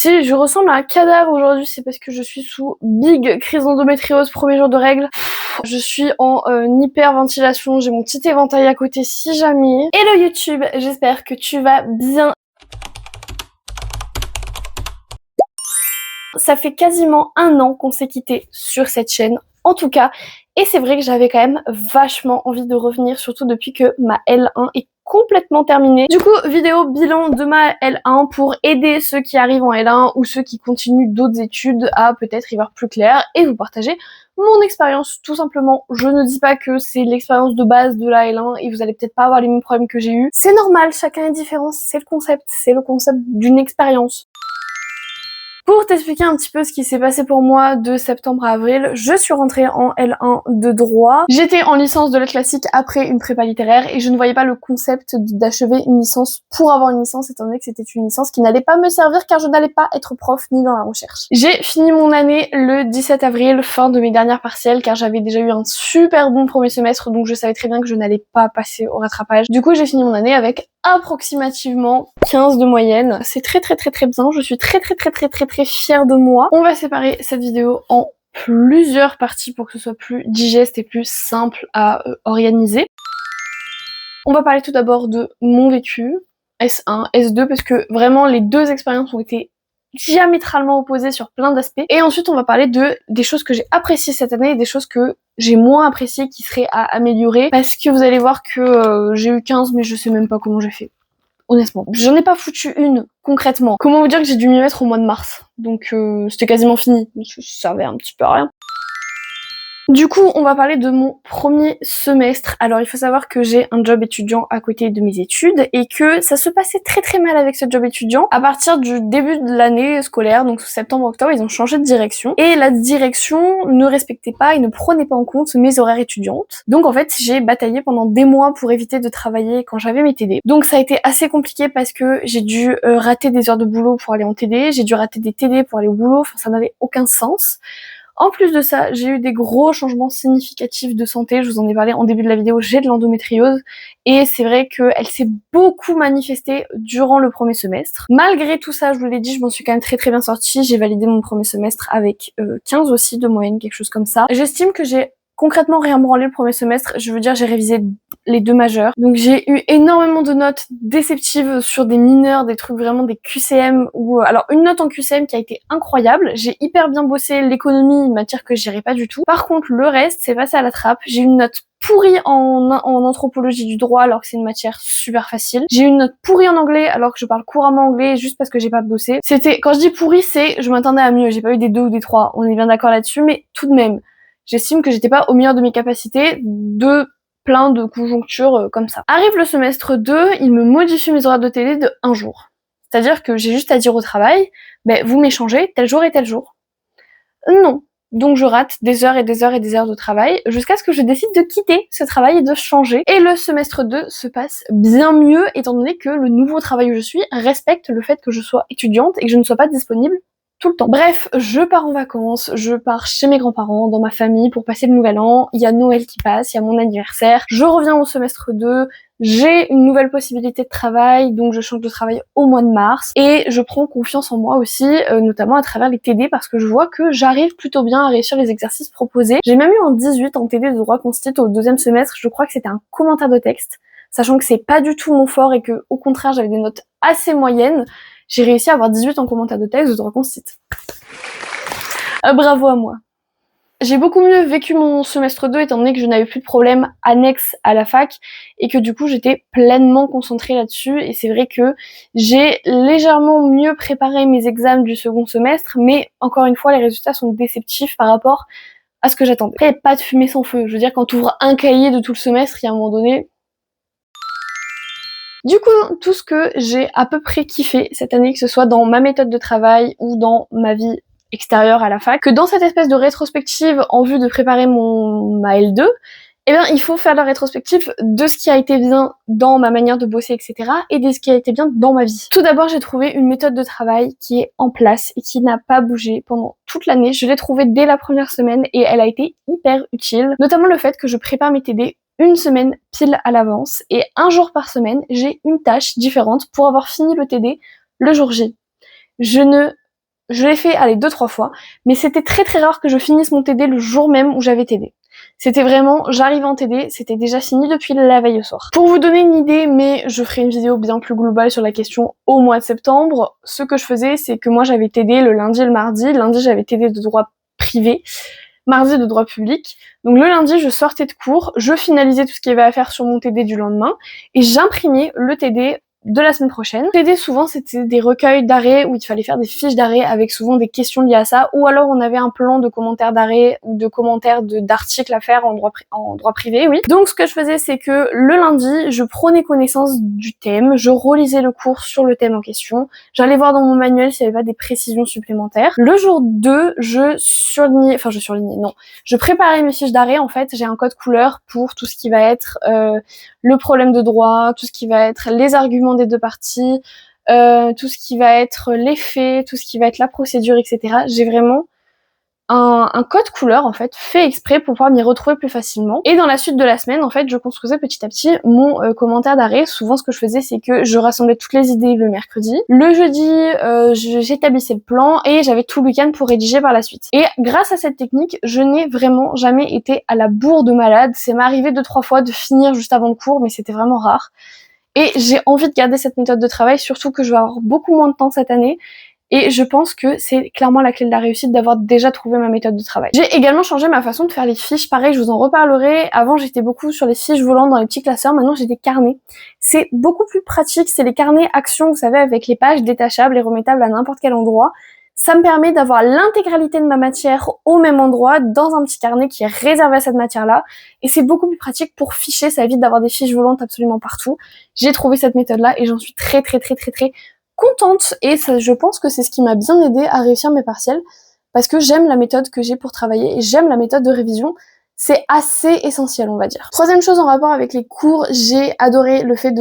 Si je ressemble à un cadavre aujourd'hui, c'est parce que je suis sous big crise d'endométriose, premier jour de règles. Je suis en hyperventilation, j'ai mon petit éventail à côté si jamais. Hello YouTube, j'espère que tu vas bien. Ça fait quasiment 1 an qu'on s'est quitté sur cette chaîne, en tout cas, et c'est vrai que j'avais quand même vachement envie de revenir, surtout depuis que ma L1 est complètement terminée. Du coup, vidéo bilan de ma L1 pour aider ceux qui arrivent en L1 ou ceux qui continuent d'autres études à peut-être y voir plus clair et vous partager mon expérience tout simplement. Je ne dis pas que c'est l'expérience de base de la L1 et vous allez peut-être pas avoir les mêmes problèmes que j'ai eu. C'est normal, chacun est différent, c'est le concept d'une expérience. Pour t'expliquer un petit peu ce qui s'est passé pour moi de septembre à avril, je suis rentrée en L1 de droit. J'étais en licence de lettres classiques après une prépa littéraire et je ne voyais pas le concept d'achever une licence pour avoir une licence étant donné que c'était une licence qui n'allait pas me servir car je n'allais pas être prof ni dans la recherche. J'ai fini mon année le 17 avril, fin de mes dernières partielles car j'avais déjà eu un super bon premier semestre donc je savais très bien que je n'allais pas passer au rattrapage. Du coup j'ai fini mon année avec approximativement 15 de moyenne. C'est très bien, je suis très fière de moi. On va séparer cette vidéo en plusieurs parties pour que ce soit plus digeste et plus simple à organiser. On va parler tout d'abord de mon vécu, S1, S2, parce que vraiment les deux expériences ont été diamétralement opposées sur plein d'aspects. Et ensuite on va parler des choses que j'ai appréciées cette année et des choses que j'ai moins appréciées qui seraient à améliorer, parce que vous allez voir que j'ai eu 15 mais je sais même pas comment j'ai fait. Honnêtement, j'en ai pas foutu une, concrètement. Comment vous dire que j'ai dû m'y mettre au mois de mars. Donc c'était quasiment fini, ça servait un petit peu à rien. Du coup, on va parler de mon premier semestre. Alors, il faut savoir que j'ai un job étudiant à côté de mes études et que ça se passait très mal avec ce job étudiant. À partir du début de l'année scolaire, donc septembre-octobre, ils ont changé de direction et la direction ne respectait pas et ne prenait pas en compte mes horaires étudiantes. Donc en fait, j'ai bataillé pendant des mois pour éviter de travailler quand j'avais mes TD. Donc ça a été assez compliqué parce que j'ai dû rater des heures de boulot pour aller en TD, j'ai dû rater des TD pour aller au boulot, enfin ça n'avait aucun sens. En plus de ça, j'ai eu des gros changements significatifs de santé, je vous en ai parlé en début de la vidéo, j'ai de l'endométriose et c'est vrai qu'elle s'est beaucoup manifestée durant le premier semestre. Malgré tout ça, je vous l'ai dit, je m'en suis quand même très bien sortie, j'ai validé mon premier semestre avec 15 aussi de moyenne, quelque chose comme ça. J'estime que j'ai concrètement rien branlé le premier semestre, je veux dire j'ai révisé les deux majeurs. Donc j'ai eu énormément de notes déceptives sur des mineurs, des trucs vraiment des QCM ou alors une note en QCM qui a été incroyable. J'ai hyper bien bossé l'économie, une matière que je gérais pas du tout. Par contre le reste c'est passé à la trappe. J'ai eu une note pourrie en anthropologie du droit alors que c'est une matière super facile. J'ai eu une note pourrie en anglais alors que je parle couramment anglais juste parce que j'ai pas bossé. C'était, quand je dis pourri, c'est je m'attendais à mieux. J'ai pas eu des 2 ou des 3, on est bien d'accord là-dessus, mais tout de même. J'estime que j'étais pas au meilleur de mes capacités de plein de conjonctures comme ça. Arrive le semestre 2, il me modifie mes horaires de télé de 1 jour. C'est-à-dire que j'ai juste à dire au travail, vous m'échangez tel jour et tel jour. Non. Donc je rate des heures et des heures et des heures de travail jusqu'à ce que je décide de quitter ce travail et de changer. Et le semestre 2 se passe bien mieux étant donné que le nouveau travail où je suis respecte le fait que je sois étudiante et que je ne sois pas disponible tout le temps. Bref, je pars en vacances, je pars chez mes grands-parents, dans ma famille pour passer le nouvel an, il y a Noël qui passe, il y a mon anniversaire, je reviens au semestre 2, j'ai une nouvelle possibilité de travail, donc je change de travail au mois de mars, et je prends confiance en moi aussi, notamment à travers les TD, parce que je vois que j'arrive plutôt bien à réussir les exercices proposés. J'ai même eu un 18 en TD de droit constit au 2e semestre, je crois que c'était un commentaire de texte, sachant que c'est pas du tout mon fort et que, au contraire, j'avais des notes assez moyennes. J'ai réussi à avoir 18 en commentaire de texte de droit constit. Bravo à moi. J'ai beaucoup mieux vécu mon semestre 2 étant donné que je n'avais plus de problèmes annexes à la fac et que du coup j'étais pleinement concentrée là-dessus et c'est vrai que j'ai légèrement mieux préparé mes examens du second semestre mais encore une fois les résultats sont déceptifs par rapport à ce que j'attendais. Après pas de fumée sans feu, je veux dire quand tu ouvres un cahier de tout le semestre, il y a un moment donné... Du coup, tout ce que j'ai à peu près kiffé cette année, que ce soit dans ma méthode de travail ou dans ma vie extérieure à la fac, que dans cette espèce de rétrospective en vue de préparer ma L2, eh bien, il faut faire la rétrospective de ce qui a été bien dans ma manière de bosser, etc. et de ce qui a été bien dans ma vie. Tout d'abord, j'ai trouvé une méthode de travail qui est en place et qui n'a pas bougé pendant toute l'année. Je l'ai trouvée dès la première semaine et elle a été hyper utile, notamment le fait que je prépare mes TD une semaine pile à l'avance et 1 jour par semaine, j'ai une tâche différente pour avoir fini le TD le jour J. Je ne Je l'ai fait, allez, 2-3 fois, mais c'était très très rare que je finisse mon TD le jour même où j'avais TD. C'était vraiment, j'arrive en TD, c'était déjà fini depuis la veille au soir. Pour vous donner une idée, mais je ferai une vidéo bien plus globale sur la question au mois de septembre, ce que je faisais, c'est que moi j'avais TD le lundi et le mardi. Lundi, j'avais TD de droit privé, mardi de droit public. Donc le lundi, je sortais de cours, je finalisais tout ce qu'il y avait à faire sur mon TD du lendemain, et j'imprimais le TD de la semaine prochaine. TD, souvent, c'était des recueils d'arrêt où il fallait faire des fiches d'arrêt avec souvent des questions liées à ça, ou alors on avait un plan de commentaires d'arrêt ou de commentaires d'articles à faire en droit privé, oui. Donc ce que je faisais, c'est que le lundi, je prenais connaissance du thème, je relisais le cours sur le thème en question, j'allais voir dans mon manuel s'il n'y avait pas des précisions supplémentaires. Le jour 2, je préparais mes fiches d'arrêt. En fait, j'ai un code couleur pour tout ce qui va être le problème de droit, tout ce qui va être les arguments des deux parties, tout ce qui va être les faits, tout ce qui va être la procédure, etc. J'ai vraiment un code couleur en fait fait exprès pour pouvoir m'y retrouver plus facilement. Et dans la suite de la semaine, en fait, je construisais petit à petit mon commentaire d'arrêt. Souvent, ce que je faisais, c'est que je rassemblais toutes les idées le mercredi. Le jeudi, j'établissais le plan et j'avais tout le week-end pour rédiger par la suite. Et grâce à cette technique, je n'ai vraiment jamais été à la bourre de malade. C'est m'arrivé 2-3 fois de finir juste avant le cours, mais c'était vraiment rare. Et j'ai envie de garder cette méthode de travail, surtout que je vais avoir beaucoup moins de temps cette année. Et je pense que c'est clairement la clé de la réussite d'avoir déjà trouvé ma méthode de travail. J'ai également changé ma façon de faire les fiches. Pareil, je vous en reparlerai. Avant, j'étais beaucoup sur les fiches volantes dans les petits classeurs. Maintenant, j'ai des carnets. C'est beaucoup plus pratique. C'est les carnets actions, vous savez, avec les pages détachables et remettables à n'importe quel endroit. Ça me permet d'avoir l'intégralité de ma matière au même endroit, dans un petit carnet qui est réservé à cette matière-là. Et c'est beaucoup plus pratique pour ficher. Ça évite d'avoir des fiches volantes absolument partout. J'ai trouvé cette méthode-là et j'en suis très contente, et ça, je pense que c'est ce qui m'a bien aidé à réussir mes partiels, parce que j'aime la méthode que j'ai pour travailler et j'aime la méthode de révision. C'est assez essentiel, on va dire. Troisième chose en rapport avec les cours, j'ai adoré le fait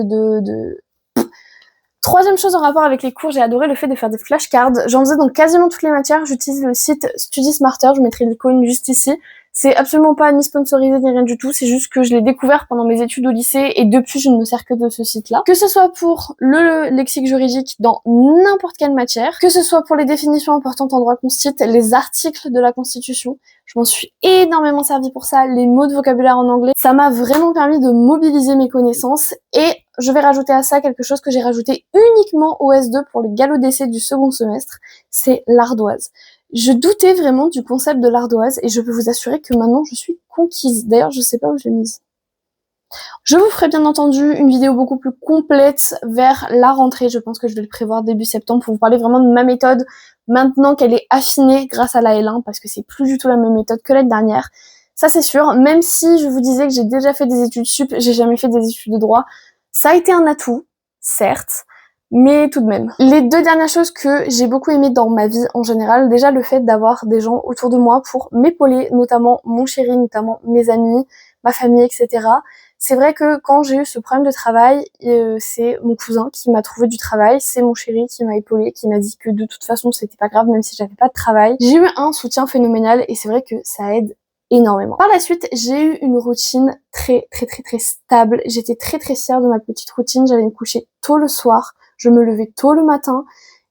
Troisième chose en rapport avec les cours, j'ai adoré le fait de faire des flashcards. J'en faisais dans quasiment toutes les matières. J'utilise le site Study Smarter, je mettrai l'icône juste ici. C'est absolument pas ni sponsorisé ni rien du tout, c'est juste que je l'ai découvert pendant mes études au lycée et depuis je ne me sers que de ce site-là. Que ce soit pour le lexique juridique dans n'importe quelle matière, que ce soit pour les définitions importantes en droit constit, les articles de la Constitution, je m'en suis énormément servi pour ça, les mots de vocabulaire en anglais, ça m'a vraiment permis de mobiliser mes connaissances. Et je vais rajouter à ça quelque chose que j'ai rajouté uniquement au S2 pour les galops d'essai du second semestre, c'est l'ardoise. Je doutais vraiment du concept de l'ardoise et je peux vous assurer que maintenant je suis conquise. D'ailleurs, je sais pas où je l'ai mise. Je vous ferai bien entendu une vidéo beaucoup plus complète vers la rentrée. Je pense que je vais le prévoir début septembre pour vous parler vraiment de ma méthode maintenant qu'elle est affinée grâce à la L1, parce que c'est plus du tout la même méthode que l'année dernière. Ça c'est sûr, même si je vous disais que j'ai déjà fait des études sup, j'ai jamais fait des études de droit. Ça a été un atout, certes, mais tout de même. Les deux dernières choses que j'ai beaucoup aimées dans ma vie en général, déjà le fait d'avoir des gens autour de moi pour m'épauler, notamment mon chéri, notamment mes amis, ma famille, etc. C'est vrai que quand j'ai eu ce problème de travail, c'est mon cousin qui m'a trouvé du travail, c'est mon chéri qui m'a épaulé, qui m'a dit que de toute façon c'était pas grave même si j'avais pas de travail. J'ai eu un soutien phénoménal et c'est vrai que ça aide énormément. Par la suite, j'ai eu une routine très stable. J'étais très fière de ma petite routine. J'allais me coucher tôt le soir, je me levais tôt le matin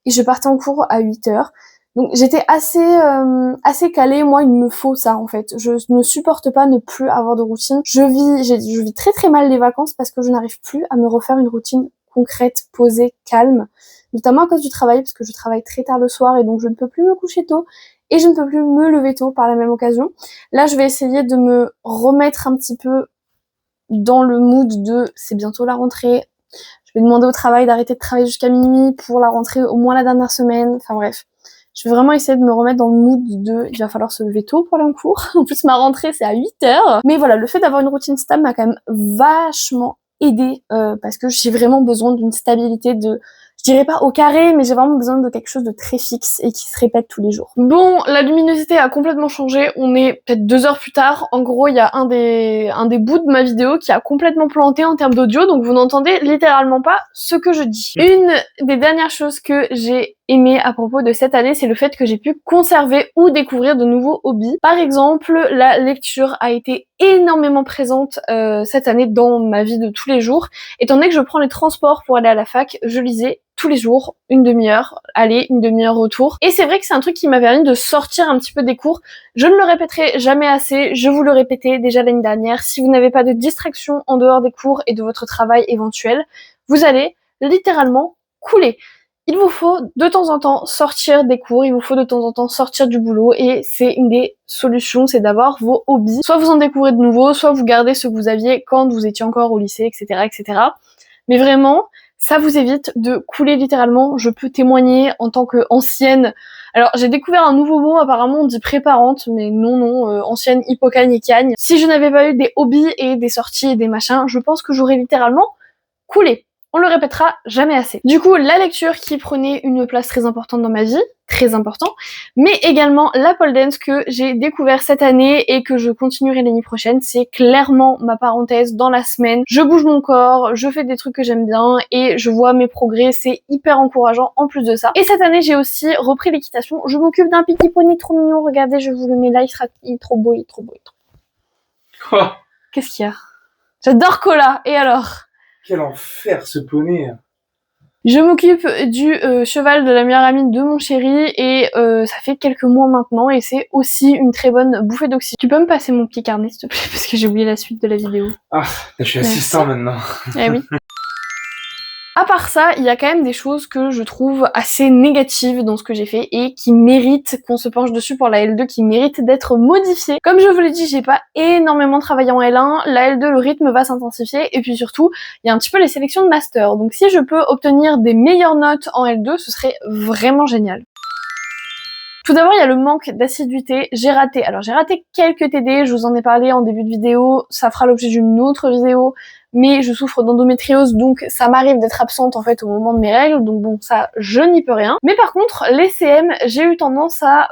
et je partais en cours à 8h. Donc j'étais assez calée. Moi, il me faut ça en fait. Je ne supporte pas ne plus avoir de routine. Je vis très mal les vacances parce que je n'arrive plus à me refaire une routine concrète, posée, calme, notamment à cause du travail, parce que je travaille très tard le soir et donc je ne peux plus me coucher tôt. Et je ne peux plus me lever tôt par la même occasion. Là, je vais essayer de me remettre un petit peu dans le mood de c'est bientôt la rentrée. Je vais demander au travail d'arrêter de travailler jusqu'à minuit pour la rentrée, au moins la dernière semaine. Enfin bref, je vais vraiment essayer de me remettre dans le mood de il va falloir se lever tôt pour aller en cours. En plus, ma rentrée, c'est à 8h. Mais voilà, le fait d'avoir une routine stable m'a quand même vachement aidée parce que j'ai vraiment besoin d'une stabilité je dirais pas au carré, mais j'ai vraiment besoin de quelque chose de très fixe et qui se répète tous les jours. Bon, la luminosité a complètement changé. On est peut-être 2 heures plus tard. En gros, il y a un des bouts de ma vidéo qui a complètement planté en termes d'audio, donc vous n'entendez littéralement pas ce que je dis. Une des dernières choses que j'ai aimé à propos de cette année, c'est le fait que j'ai pu conserver ou découvrir de nouveaux hobbies. Par exemple, la lecture a été énormément présente cette année dans ma vie de tous les jours. Étant donné que je prends les transports pour aller à la fac, je lisais tous les jours, une demi-heure, aller, une demi-heure retour. Et c'est vrai que c'est un truc qui m'a permis de sortir un petit peu des cours. Je ne le répéterai jamais assez, je vous le répétais déjà l'année dernière, si vous n'avez pas de distraction en dehors des cours et de votre travail éventuel, vous allez littéralement couler. Il vous faut de temps en temps sortir des cours, il vous faut de temps en temps sortir du boulot et c'est une des solutions, c'est d'avoir vos hobbies. Soit vous en découvrez de nouveaux, soit vous gardez ce que vous aviez quand vous étiez encore au lycée, etc., etc. Mais vraiment, ça vous évite de couler littéralement. Je peux témoigner en tant qu'ancienne. Alors, j'ai découvert un nouveau mot, apparemment on dit préparante, mais non, ancienne hippocagne et cagne. Si je n'avais pas eu des hobbies et des sorties et des machins, je pense que j'aurais littéralement coulé. On le répétera jamais assez. Du coup, la lecture qui prenait une place très importante dans ma vie, très important, mais également la pole dance que j'ai découvert cette année et que je continuerai l'année prochaine, c'est clairement ma parenthèse dans la semaine. Je bouge mon corps, je fais des trucs que j'aime bien et je vois mes progrès, c'est hyper encourageant en plus de ça. Et cette année, j'ai aussi repris l'équitation. Je m'occupe d'un petit pony trop mignon, regardez, je vous le mets là, il est trop beau, il est trop beau, il est trop beau. Oh, Qu'est-ce qu'il y a? J'adore Cola, et alors? quel enfer ce poney. Je m'occupe du cheval de la meilleure amie de mon chéri et ça fait quelques mois maintenant et c'est aussi une très bonne bouffée d'oxygène. Tu peux me passer mon petit carnet s'il te plaît parce que j'ai oublié la suite de la vidéo. Ah, je suis assistant maintenant. Eh oui. À part ça, il y a quand même des choses que je trouve assez négatives dans ce que j'ai fait et qui méritent qu'on se penche dessus pour la L2, qui méritent d'être modifiées. Comme je vous l'ai dit, j'ai pas énormément travaillé en L1, la L2, le rythme va s'intensifier et puis surtout, il y a un petit peu les sélections de master. Donc si je peux obtenir des meilleures notes en L2, ce serait vraiment génial. Tout d'abord, il y a le manque d'assiduité. J'ai raté quelques TD, je vous en ai parlé en début de vidéo, ça fera l'objet d'une autre vidéo, mais je souffre d'endométriose, donc ça m'arrive d'être absente en fait au moment de mes règles, donc bon, ça, je n'y peux rien. Mais par contre, les CM, j'ai eu tendance à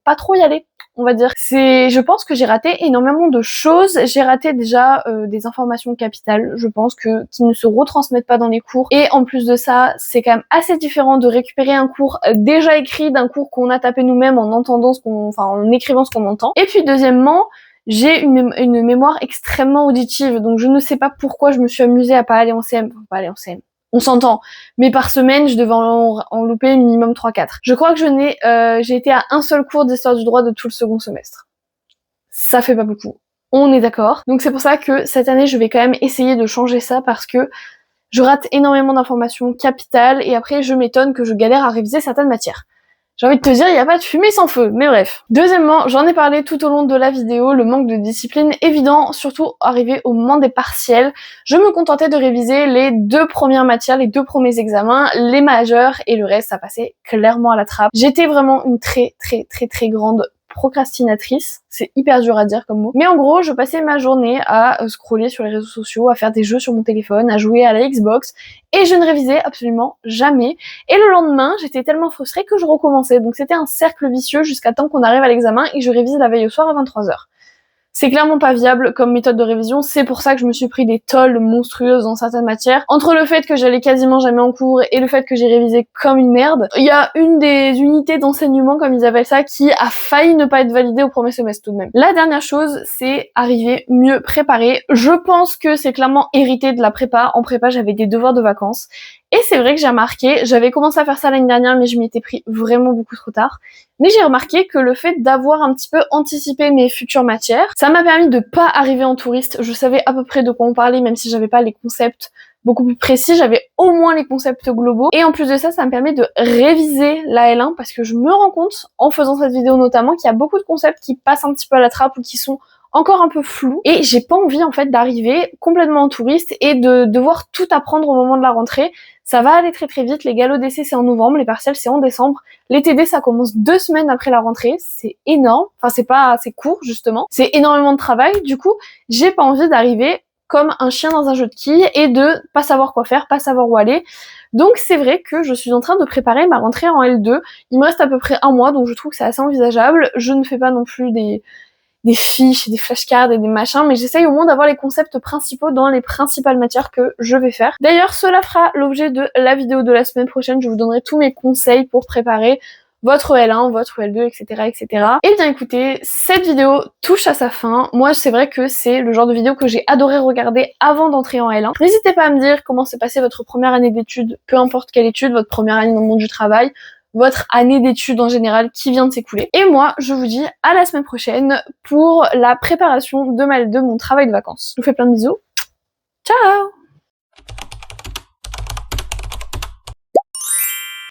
pas trop y aller, on va dire. Je pense que j'ai raté énormément de choses. J'ai raté déjà des informations capitales, je pense, qui ne se retransmettent pas dans les cours. Et en plus de ça, c'est quand même assez différent de récupérer un cours déjà écrit d'un cours qu'on a tapé nous-mêmes en entendant en écrivant ce qu'on entend. Et puis deuxièmement, j'ai une mémoire extrêmement auditive, donc je ne sais pas pourquoi je me suis amusée à pas aller en CM. Enfin, pas aller en CM. On s'entend, mais par semaine, je devais en louper minimum 3-4. Je crois que j'ai été à un seul cours d'histoire du droit de tout le second semestre. Ça fait pas beaucoup. On est d'accord. Donc c'est pour ça que cette année, je vais quand même essayer de changer ça parce que je rate énormément d'informations capitales et après, je m'étonne que je galère à réviser certaines matières. J'ai envie de te dire, il n'y a pas de fumée sans feu, mais bref. Deuxièmement, j'en ai parlé tout au long de la vidéo, le manque de discipline évident, surtout arrivé au moment des partiels. Je me contentais de réviser les 2 premières matières, les 2 premiers examens, les majeurs, et le reste, ça passait clairement à la trappe. J'étais vraiment une très grande procrastinatrice, c'est hyper dur à dire comme mot. Mais en gros, je passais ma journée à scroller sur les réseaux sociaux, à faire des jeux sur mon téléphone, à jouer à la Xbox, et je ne révisais absolument jamais. Et le lendemain, j'étais tellement frustrée que je recommençais. Donc c'était un cercle vicieux jusqu'à temps qu'on arrive à l'examen et que je révise la veille au soir à 23h. C'est clairement pas viable comme méthode de révision, c'est pour ça que je me suis pris des tolls monstrueuses dans certaines matières. Entre le fait que j'allais quasiment jamais en cours et le fait que j'ai révisé comme une merde, il y a une des unités d'enseignement, comme ils appellent ça, qui a failli ne pas être validée au premier semestre tout de même. La dernière chose, c'est arriver mieux préparé. Je pense que c'est clairement hérité de la prépa. En prépa, j'avais des devoirs de vacances. Et c'est vrai que j'ai remarqué, j'avais commencé à faire ça l'année dernière, mais je m'y étais pris vraiment beaucoup trop tard. Mais j'ai remarqué que le fait d'avoir un petit peu anticipé mes futures matières, ça m'a permis de pas arriver en touriste. Je savais à peu près de quoi on parlait, même si j'avais pas les concepts beaucoup plus précis, j'avais au moins les concepts globaux. Et en plus de ça, ça me permet de réviser la L1 parce que je me rends compte, en faisant cette vidéo notamment, qu'il y a beaucoup de concepts qui passent un petit peu à la trappe ou qui sont encore un peu flou et j'ai pas envie en fait d'arriver complètement en touriste et de devoir tout apprendre au moment de la rentrée. Ça va aller très vite, les galops d'essai c'est en novembre, les partiels c'est en décembre, les TD ça commence 2 semaines après la rentrée, c'est énorme, enfin c'est court justement, c'est énormément de travail, du coup j'ai pas envie d'arriver comme un chien dans un jeu de quilles et de pas savoir quoi faire, pas savoir où aller. Donc c'est vrai que je suis en train de préparer ma rentrée en L2, il me reste à peu près un mois donc je trouve que c'est assez envisageable, je ne fais pas non plus des des fiches et des flashcards et des machins, mais j'essaye au moins d'avoir les concepts principaux dans les principales matières que je vais faire. D'ailleurs, cela fera l'objet de la vidéo de la semaine prochaine. Je vous donnerai tous mes conseils pour préparer votre L1, votre L2, etc., etc. Et bien écoutez, cette vidéo touche à sa fin. Moi, c'est vrai que c'est le genre de vidéo que j'ai adoré regarder avant d'entrer en L1. N'hésitez pas à me dire comment s'est passée votre première année d'études, peu importe quelle étude, votre première année dans le monde du travail, votre année d'études en général qui vient de s'écouler. Et moi, je vous dis à la semaine prochaine pour la préparation de mon travail de vacances. Je vous fais plein de bisous. Ciao!